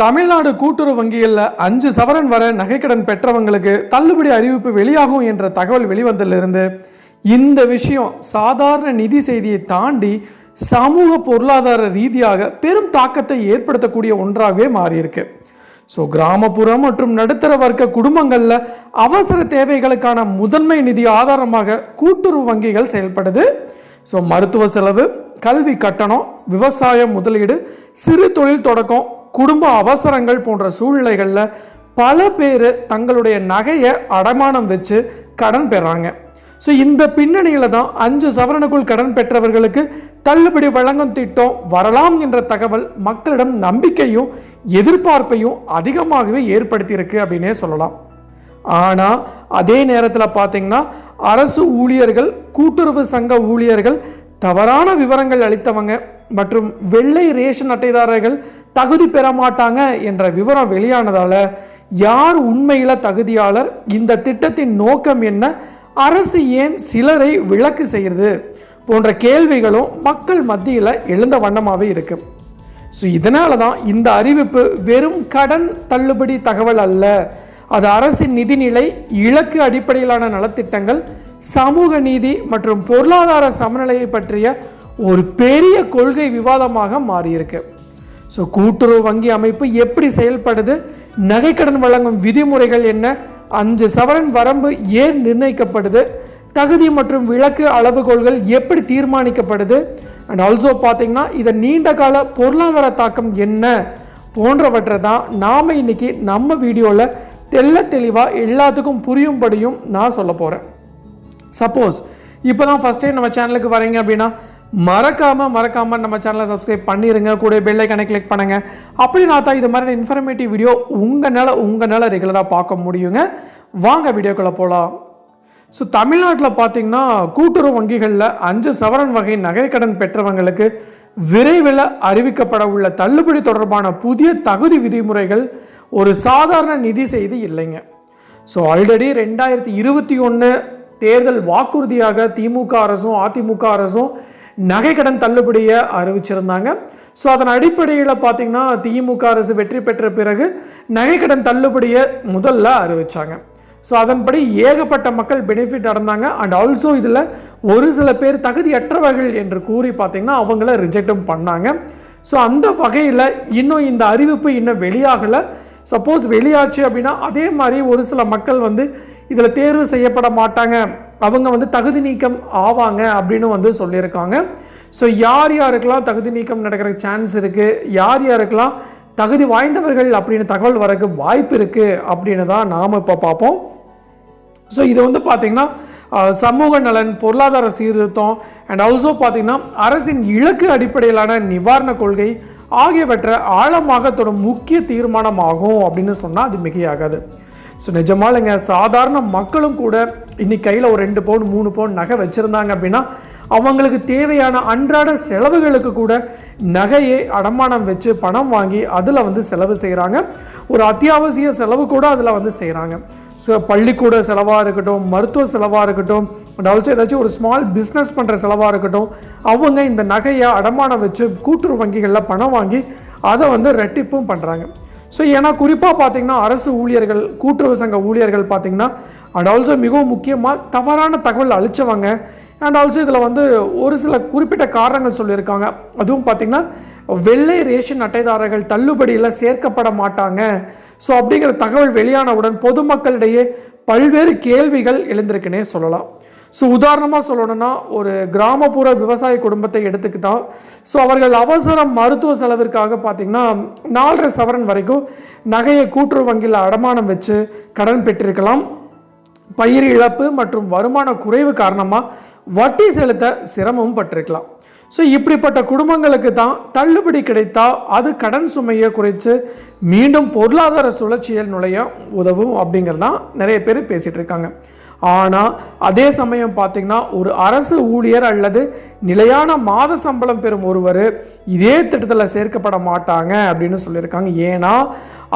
தமிழ்நாடு கூட்டுறவு வங்கிகளில் 5 சவரன் வரை நகைக்கடன் பெற்றவங்களுக்கு தள்ளுபடி அறிவிப்பு வெளியாகும் என்ற தகவல் வெளிவந்ததிலிருந்து இந்த விஷயம் சாதாரண நிதி செய்தியை தாண்டி சமூக பொருளாதார ரீதியாக பெரும் தாக்கத்தை ஏற்படுத்தக்கூடிய ஒன்றாகவே மாறியிருக்கு. ஸோ கிராமப்புறம் மற்றும் நடுத்தர வர்க்க குடும்பங்களில் அவசர தேவைகளுக்கான முதன்மை நிதி ஆதாரமாக கூட்டுறவு வங்கிகள் செயல்படுது. ஸோ மருத்துவ செலவு, கல்வி கட்டணம், விவசாய முதலீடு, சிறு தொழில் தொடக்கம், குடும்ப அவசரங்கள் போன்ற சூழ்நிலைகளில் பல பேர் தங்களுடைய நகையை அடமானம் வச்சு கடன் பெறாங்க. ஸோ இந்த பின்னணியில் தான் 5 சவரனுக்குள் கடன் பெற்றவர்களுக்கு தள்ளுபடி வழங்கும் திட்டம் வரலாம் என்ற தகவல் மக்களிடம் நம்பிக்கையும் எதிர்பார்ப்பையும் அதிகமாகவே ஏற்படுத்தியிருக்கு அப்படின்னே சொல்லலாம். ஆனால் அதே நேரத்தில் பார்த்தீங்கன்னா அரசு ஊழியர்கள், கூட்டுறவு சங்க ஊழியர்கள், தவறான விவரங்கள் அளித்தவங்க மற்றும் வெள்ளை ரேஷன் அட்டைதாரர்கள் தகுதி பெற மாட்டாங்க என்ற விவரம் வெளியானதால் யார் உண்மையில் தகுதியாளர், இந்த திட்டத்தின் நோக்கம் என்ன, அரசு ஏன் சிலரை விலக்கு செய்கிறது போன்ற கேள்விகளும் மக்கள் மத்தியில் எழுந்த வண்ணமாகவே இருக்கு. ஸோ இதனால தான் இந்த அறிவிப்பு வெறும் கடன் தள்ளுபடி தகவல் அல்ல, அது அரசின் நிதிநிலை, இலக்கு அடிப்படையிலான நலத்திட்டங்கள், சமூக நீதி மற்றும் பொருளாதார சமநிலையை பற்றிய ஒரு பெரிய கொள்கை விவாதமாக மாறியிருக்கு. ஸோ கூட்டுறவு வங்கி அமைப்பு எப்படி செயல்படுது, நகைக்கடன் வழங்கும் விதிமுறைகள் என்ன, 5 சவரன் வரம்பு ஏன் நிர்ணயிக்கப்படுது, தகுதி மற்றும் விலக்கு அளவுகோல்கள் எப்படி தீர்மானிக்கப்படுது, அண்ட் ஆல்சோ பார்த்தீங்கன்னா இதன் நீண்ட கால பொருளாதார தாக்கம் என்ன போன்றவற்றை தான் நாம் இன்னைக்கு நம்ம வீடியோவில் தெளிவாக எல்லாத்துக்கும் புரியும்படியும் நான் சொல்ல போகிறேன். சப்போஸ் இப்போ தான் ஃபஸ்ட் டைம் நம்ம சேனலுக்கு வரீங்க அப்படின்னா மறக்காம நம்ம சேனலை சப்ஸ்கிரைப் பண்ணிடுங்க, கூட பெல் ஐக்கானை கிளிக் பண்ணுங்க. அப்படின்னா தான் இது மாதிரி இன்ஃபர்மேட்டிவ் வீடியோ உங்களால் ரெகுலராக பார்க்க முடியுங்க. வாங்க வீடியோக்குள்ளே போகலாம். ஸோ தமிழ்நாட்டில் பார்த்தீங்கன்னா கூட்டுறவு வங்கிகளில் 5 சவரன் வகை நகைக்கடன் பெற்றவங்களுக்கு விரைவில் அறிவிக்கப்பட உள்ள தள்ளுபடி தொடர்பான புதிய தகுதி விதிமுறைகள் ஒரு சாதாரண நிதி செய்தி இல்லைங்க. ஸோ ஆல்ரெடி 2021 தேர்தல் வாக்குறுதியாக திமுக அரசும் அதிமுக அரசும் நகைக்கடன் தள்ளுபடியை அறிவிச்சிருந்தாங்க. ஸோ அதன் அடிப்படையில் பார்த்தீங்கன்னா திமுக அரசு வெற்றி பெற்ற பிறகு நகைக்கடன் தள்ளுபடியை முதல்ல அறிவிச்சாங்க. ஸோ அதன்படி ஏகப்பட்ட மக்கள் பெனிஃபிட் அடைந்தாங்க. அண்ட் ஆல்சோ இதில் ஒரு சில பேர் தகுதியற்றவர்கள் என்று கூறி பார்த்தீங்கன்னா அவங்கள ரிஜெக்டும் பண்ணாங்க. ஸோ அந்த வகையில் இன்னும் இந்த அறிவிப்பு இன்னும் வெளியாகலை. சப்போஸ் வெளியாச்சு அப்படின்னா அதே மாதிரி ஒரு சில மக்கள் இதில் தேர்வு செய்யப்பட மாட்டாங்க, அவங்க தகுதி நீக்கம் ஆவாங்க அப்படின்னு சொல்லியிருக்காங்க. ஸோ யாருக்கெல்லாம் தகுதி நீக்கம் நடக்கிற சான்ஸ் இருக்குது, யாருக்கெல்லாம் தகுதி வாய்ந்தவர்கள் அப்படின்னு தகவல் வரக்கு வாய்ப்பு இருக்குது அப்படின்னு தான் நாம் இப்போ பார்ப்போம். ஸோ இது பார்த்தீங்கன்னா சமூக நலன், பொருளாதார சீர்திருத்தம் அண்ட் ஆல்சோ பார்த்தீங்கன்னா அரசின் இலக்கு அடிப்படையிலான நிவாரண கொள்கை ஆகியவற்றை ஆழமாக தொடும் முக்கிய தீர்மானமாகும் அப்படின்னு சொன்னால் அது மிகையாகாது. ஸோ நிஜமாலுங்க சாதாரண மக்களும் கூட இன்னைக்கு கையில் ஒரு 2 பவுன் 3 பவுன் நகை வச்சுருந்தாங்க அப்படின்னா அவங்களுக்கு தேவையான அன்றாட செலவுகளுக்கு கூட நகையை அடமானம் வச்சு பணம் வாங்கி அதில் செலவு செய்கிறாங்க. ஒரு அத்தியாவசிய செலவு கூட அதில் செய்கிறாங்க. ஸோ பள்ளிக்கூட செலவாக இருக்கட்டும், மருத்துவ செலவாக இருக்கட்டும், அண்ட் ஆல்சோ ஏதாச்சும் ஒரு ஸ்மால் பிஸ்னஸ் பண்ணுற செலவாக இருக்கட்டும், அவங்க இந்த நகையை அடமானம் வச்சு கூட்டுறவு வங்கிகளில் பணம் வாங்கி அதை ரெட்டிப்பும் பண்ணுறாங்க. ஸோ ஏன்னா குறிப்பாக பார்த்தீங்கன்னா அரசு ஊழியர்கள், கூட்டுறவு சங்க ஊழியர்கள் பார்த்தீங்கன்னா அண்ட் ஆல்சோ மிகவும் முக்கியமாக தவறான தகவல் அளித்தவங்க. அண்ட் ஆல்சோ இதில் ஒரு சில குறிப்பிட்ட காரணங்கள் சொல்லியிருக்காங்க. அதுவும் பார்த்திங்கன்னா வெள்ளை ரேஷன் அட்டைதாரர்கள் தள்ளுபடியில் சேர்க்கப்பட மாட்டாங்க. ஸோ அப்படிங்கிற தகவல் வெளியானவுடன் பொதுமக்களிடையே பல்வேறு கேள்விகள் எழுந்திருக்குன்னே சொல்லலாம். ஸோ உதாரணமாக சொல்லணும்னா ஒரு கிராமப்புற விவசாய குடும்பத்தை எடுத்துக்கிட்டால் ஸோ அவர்கள் அவசர மருத்துவ செலவிற்காக பார்த்திங்கன்னா 4.5 சவரன் வரைக்கும் நகையை கூட்டுறவு வங்கியில் அடமானம் வச்சு கடன் பெற்றிருக்கலாம். பயிர் இழப்பு மற்றும் வருமான குறைவு காரணமாக வட்டி செலுத்த சிரமமும் பட்டிருக்கலாம். ஸோ இப்படிப்பட்ட குடும்பங்களுக்கு தான் தள்ளுபடி கிடைத்தால் அது கடன் சுமையை குறைத்து மீண்டும் பொருளாதார சுழற்சியில் நுழைய உதவும் அப்படிங்கிறதான் நிறைய பேர் பேசிகிட்டு இருக்காங்க. ஆனால் அதே சமயம் பார்த்திங்கன்னா ஒரு அரசு ஊழியர் அல்லது நிலையான மாத சம்பளம் பெறும் ஒருவர் இதே திட்டத்தில் சேர்க்கப்பட மாட்டாங்க அப்படின்னு சொல்லியிருக்காங்க. ஏன்னா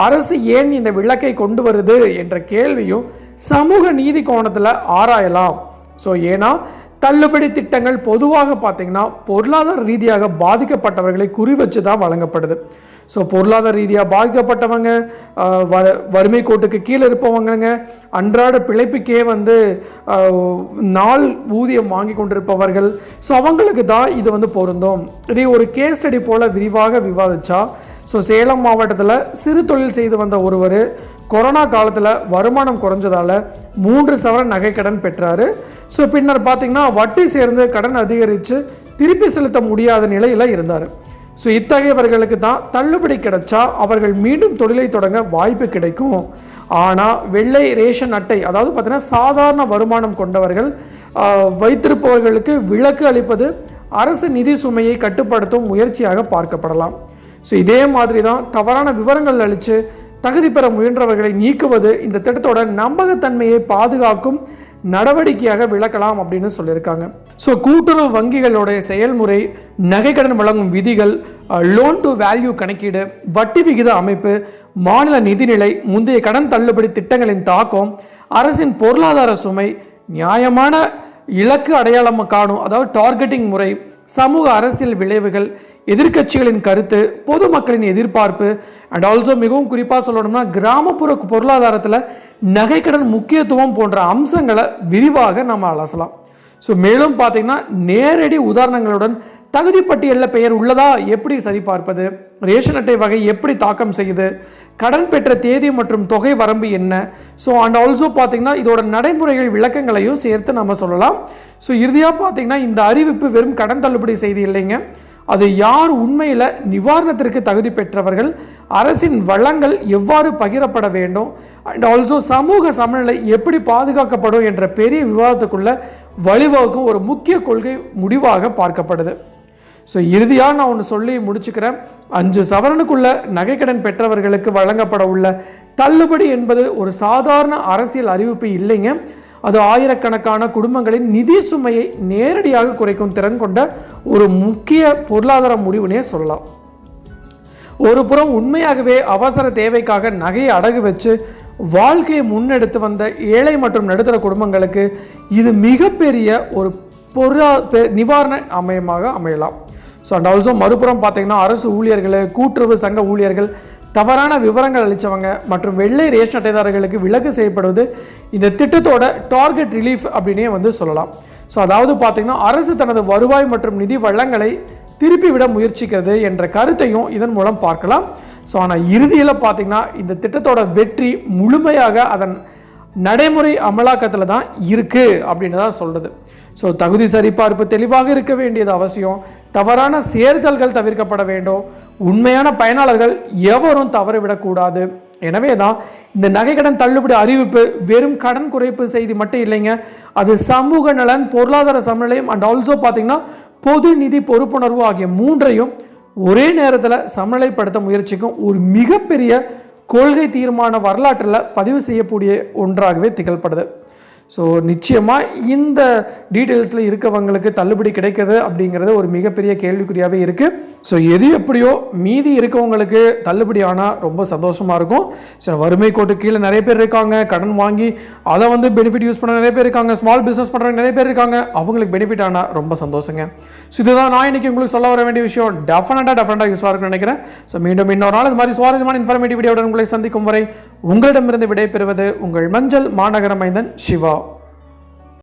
அரசு ஏன் இந்த விலக்கை கொண்டு வருது என்ற கேள்வியும் சமூக நீதி கோணத்தில் ஆராயலாம். ஸோ ஏன்னா தள்ளுபடி திட்டங்கள் பொதுவாக பார்த்தீங்கன்னா பொருளாதார ரீதியாக பாதிக்கப்பட்டவர்களை குறி வச்சு தான் வழங்கப்படுது. ஸோ பொருளாதார ரீதியாக பாதிக்கப்பட்டவங்க, வறுமை கோட்டுக்கு கீழே இருப்பவங்க, அன்றாட பிழைப்புக்கே நாள் ஊதியம் வாங்கி கொண்டிருப்பவர்கள், ஸோ அவங்களுக்கு தான் இது பொருந்தும். இதை ஒரு கேஸ் ஸ்டடி போல் விரிவாக விவாதிச்சா, ஸோ சேலம் மாவட்டத்தில் சிறு தொழில் செய்து வந்த ஒருவர் கொரோனா காலத்தில் வருமானம் குறைஞ்சதால் 3 சவரன் நகைக்கடன் பெற்றார். ஸோ பின்னர் பார்த்திங்கன்னா வட்டி சேர்ந்து கடன் அதிகரித்து திருப்பி செலுத்த முடியாத நிலையில் இருந்தார். ஸோ இத்தகையவர்களுக்கு தான் தள்ளுபடி கிடைச்சா அவர்கள் மீண்டும் தொழிலை தொடங்க வாய்ப்பு கிடைக்கும். ஆனால் வெள்ளை ரேஷன் அட்டை, அதாவது பார்த்திங்கன்னா சாதாரண வருமானம் கொண்டவர்கள் வைத்திருப்பவர்களுக்கு விலக்கு அளிப்பது அரசு நிதி சுமையை கட்டுப்படுத்தும் முயற்சியாக பார்க்கப்படலாம். ஸோ இதே மாதிரி தான் தவறான விவரங்கள் அளித்து தகுதி பெற முயன்றவர்களை நீக்குவது இந்த திட்டத்தோட நம்பகத்தன்மையை பாதுகாக்கும் நடவடிக்கையாக விளக்கலாம் அப்படின்னு சொல்லியிருக்காங்க. ஸோ கூட்டுறவு வங்கிகளுடைய செயல்முறை, நகைக்கடன் வழங்கும் விதிகள், லோன் டு வேல்யூ கணக்கீடு, வட்டி விகித அமைப்பு, மாநில நிதிநிலை, முந்தைய கடன் தள்ளுபடி திட்டங்களின் தாக்கம், அரசின் பொருளாதார சுமை, நியாயமான இலக்கு அடையாளம் காணும் அதாவது டார்கெட்டிங் முறை, சமூக அரசியல் விளைவுகள், எதிர்க்கட்சிகளின் கருத்து, பொதுமக்களின் எதிர்பார்ப்பு, அண்ட் ஆல்சோ மிகவும் குறிப்பாக சொல்லணும்னா கிராமப்புற பொருளாதாரத்தில் நகைக்கடன் முக்கியத்துவம் போன்ற அம்சங்களை விரிவாக நம்ம அலசலாம். ஸோ மேலும் பார்த்தீங்கன்னா நேரடி உதாரணங்களுடன் தகுதி பட்டியலில் பெயர் உள்ளதா எப்படி சரிபார்ப்பது, ரேஷன் அட்டை வகை எப்படி தாக்கம் செய்யுது, கடன் பெற்ற தேதி மற்றும் தொகை வரம்பு என்ன, ஸோ அண்ட் ஆல்சோ பார்த்தீங்கன்னா இதோட நடைமுறைகள் விளக்கங்களையும் சேர்த்து நம்ம சொல்லலாம். ஸோ இறுதியாக பார்த்தீங்கன்னா இந்த அறிவிப்பு வெறும் கடன் தள்ளுபடி செய்தி இல்லைங்க, அது யார் உண்மையில் நிவாரணத்திற்கு தகுதி பெற்றவர்கள், அரசின் வளங்கள் எவ்வாறு பகிரப்பட வேண்டும், அண்ட் ஆல்சோ சமூக சமநிலை எப்படி பாதுகாக்கப்படும் என்ற பெரிய விவாதத்துக்குள்ள வழிவகுக்கும் ஒரு முக்கிய கொள்கை முடிவாக பார்க்கப்படுது. ஸோ இறுதியாக நான் ஒன்று சொல்லி முடிச்சுக்கிறேன். 5 சவரனுக்குள்ள நகைக்கடன் பெற்றவர்களுக்கு வழங்கப்பட உள்ள தள்ளுபடி என்பது ஒரு சாதாரண அரசியல் அறிவிப்பு இல்லைங்க, அது ஆயிரக்கணக்கான குடும்பங்களின் நிதி சுமையை நேரடியாக குறைக்கும் திறன் கொண்ட ஒரு முக்கிய பொருளாதார முடிவுனே சொல்லலாம். ஒரு புறம் உண்மையாகவே அவசர தேவைக்காக நகையை அடகு வச்சு வாழ்க்கையை முன்னெடுத்து வந்த ஏழை மற்றும் நடுத்தர குடும்பங்களுக்கு இது மிகப்பெரிய ஒரு நிவாரண அமையலாம். ஸோ அண்ட் ஆல்சோ மறுபுறம் பார்த்தீங்கன்னா அரசு ஊழியர்கள், கூட்டுறவு சங்க ஊழியர்கள், தவறான விவரங்கள் அளித்தவங்க மற்றும் வெள்ளை ரேஷன் அட்டைதாரர்களுக்கு விலக்கு செய்யப்படுவது இந்த திட்டத்தோட டார்கெட் ரிலீஃப் அப்படின்னே சொல்லலாம். ஸோ அதாவது பார்த்தீங்கன்னா அரசு தனது வருவாய் மற்றும் நிதி வளங்களை திருப்பி விட முயற்சிக்கிறது என்ற கருத்தையும் இதன் மூலம் பார்க்கலாம். ஸோ ஆனால் இறுதியில் பார்த்தீங்கன்னா இந்த திட்டத்தோட வெற்றி முழுமையாக அதன் நடைமுறை அமலாக்கத்தில் தான் இருக்குது அப்படின்னு தான் சொல்கிறது. ஸோ தகுதி சரிபார்ப்பு தெளிவாக இருக்க வேண்டியது அவசியம், தவறான சேர்த்தல்கள் தவிர்க்கப்பட வேண்டும், உண்மையான பயனாளர்கள் எவரும் தவறவிடக்கூடாது. எனவே தான் இந்த நகைக்கடன் தள்ளுபடி அறிவிப்பு வெறும் கடன் குறைப்பு செய்தி மட்டும் இல்லைங்க, அது சமூக நலன், பொருளாதார சமநிலையும் அண்ட் ஆல்சோ பார்த்தீங்கன்னா பொது நிதி பொறுப்புணர்வு ஆகிய 3ஐயும் ஒரே நேரத்தில் சமநிலைப்படுத்த முயற்சிக்கும் ஒரு மிகப்பெரிய கொள்கை தீர்மான வரலாற்றில் பதிவு செய்யக்கூடிய ஒன்றாகவே திகழ்படுது. ஸோ நிச்சயமாக இந்த டீட்டெயில்ஸில் இருக்கவங்களுக்கு தள்ளுபடி கிடைக்கிறது அப்படிங்கிறது ஒரு மிகப்பெரிய கேள்விக்குறியாகவே இருக்குது. ஸோ எது எப்படியோ மீதி இருக்கவங்களுக்கு தள்ளுபடி ஆனால் ரொம்ப சந்தோஷமாக இருக்கும். ஸோ வறுமை கோட்டு கீழே நிறைய பேர் இருக்காங்க, கடன் வாங்கி அதை பெனிஃபிட் யூஸ் பண்ண நிறைய பேர் இருக்காங்க, ஸ்மால் பிஸ்னஸ் பண்ணுறவங்க நிறைய பேர் இருக்காங்க, அவங்களுக்கு பெனிஃபிட் ஆனால் ரொம்ப சந்தோஷங்க. ஸோ இதுதான் நான் இன்றைக்கி உங்களுக்கு சொல்ல வர வேண்டிய விஷயம். டெஃபினட்டாக யூஸ்ஃபுல்லாக இருக்குன்னு நினைக்கிறேன். ஸோ மீண்டும் இன்னொரு நாள் இது மாதிரி சுவாரஸ்யமான இன்ஃபர்மேட்டிவ் வீடியோவுடன் உங்களை சந்திக்கும் வரை உங்களிடமிருந்து விடை பெறுவது உங்கள் மஞ்சள் மாநகர மைந்தன் சிவா.